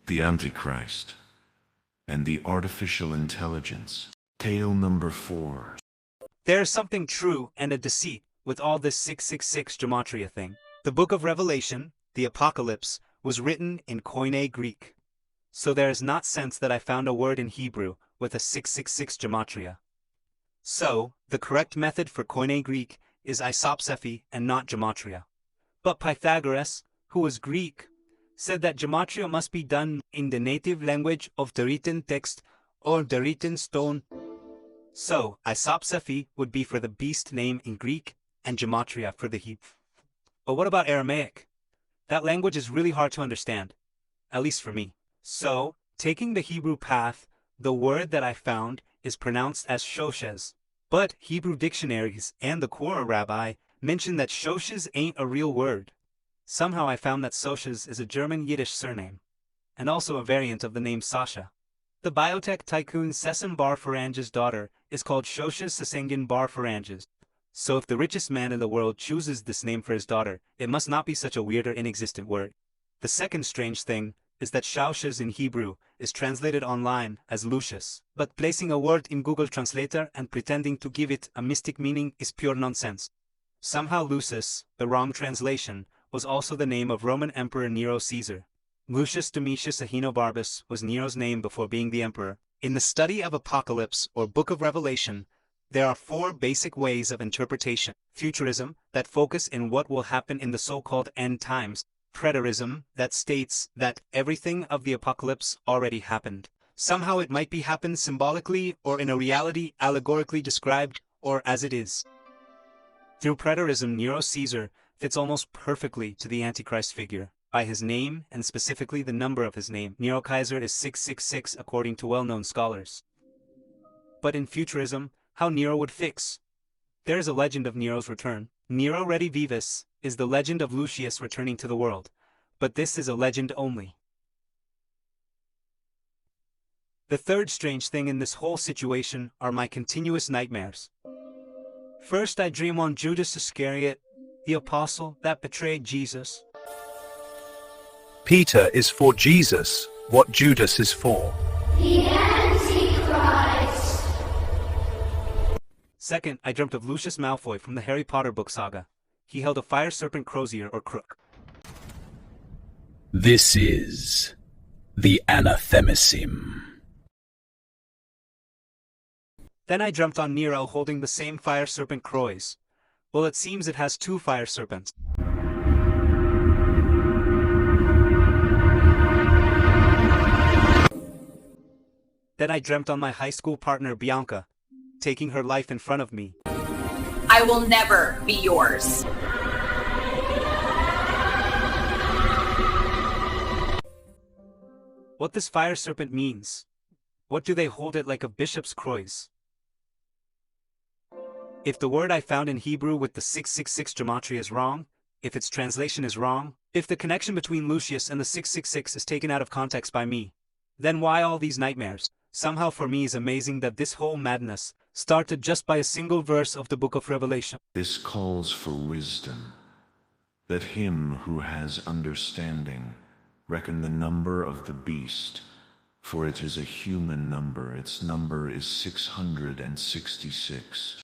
The Antichrist and the Artificial Intelligence. Tale number 4. There is something true and a deceit with all this 666 gematria thing. The book of Revelation, the Apocalypse, was written in Koine Greek. So there is not sense that I found a word in Hebrew with a 666 gematria. So, the correct method for Koine Greek is isopsephy and not gematria. But Pythagoras, who was Greek, said that gematria must be done in the native language of the written text or the written stone. So, isopsephy would be for the beast name in Greek and gematria for the Hebrew. But what about Aramaic? That language is really hard to understand, at least for me. So, taking the Hebrew path, the word that I found is pronounced as shoshes. But Hebrew dictionaries and the Quora rabbi mention that shoshes ain't a real word. Somehow I found that Soshes is a German Yiddish surname, and also a variant of the name Sasha. The biotech tycoon Sesam Bar Farange's daughter is called Shoshes Sesengin Bar Faranges. So if the richest man in the world chooses this name for his daughter, it must not be such a weird or inexistent word. The second strange thing is that Shoshes in Hebrew is translated online as Lucius, but placing a word in Google Translator and pretending to give it a mystic meaning is pure nonsense. Somehow Lucius, the wrong translation, was also the name of Roman Emperor Nero Caesar. Lucius Domitius Ahenobarbus was Nero's name before being the emperor. In the study of Apocalypse or Book of Revelation, there are 4 basic ways of interpretation. Futurism, that focus in what will happen in the so-called end times. Preterism, that states that everything of the apocalypse already happened. Somehow it might be happened symbolically or in a reality allegorically described, or as it is. Through preterism, Nero Caesar fits almost perfectly to the Antichrist figure. By his name, and specifically the number of his name, Nero Kaiser is 666 according to well-known scholars. But in futurism, how Nero would fix? There is a legend of Nero's return. Nero Redivivus is the legend of Lucius returning to the world, but this is a legend only. The third strange thing in this whole situation are my continuous nightmares. First I dream on Judas Iscariot, the apostle that betrayed Jesus. Peter is for Jesus, what Judas is for. The Antichrist. Second, I dreamt of Lucius Malfoy from the Harry Potter book saga. He held a fire serpent crozier or crook. This is the anathemasim. Then I dreamt on Nero holding the same fire serpent croix. Well, it seems it has 2 fire serpents. Then I dreamt on my high school partner Bianca, taking her life in front of me. I will never be yours. What this fire serpent means? What do they hold it like a bishop's croix? If the word I found in Hebrew with the 666 gematria is wrong, if its translation is wrong, if the connection between Lucius and the 666 is taken out of context by me, then why all these nightmares? Somehow for me is amazing that this whole madness started just by a single verse of the book of Revelation. This calls for wisdom. Let him who has understanding reckon the number of the beast, for it is a human number. Its number is 666.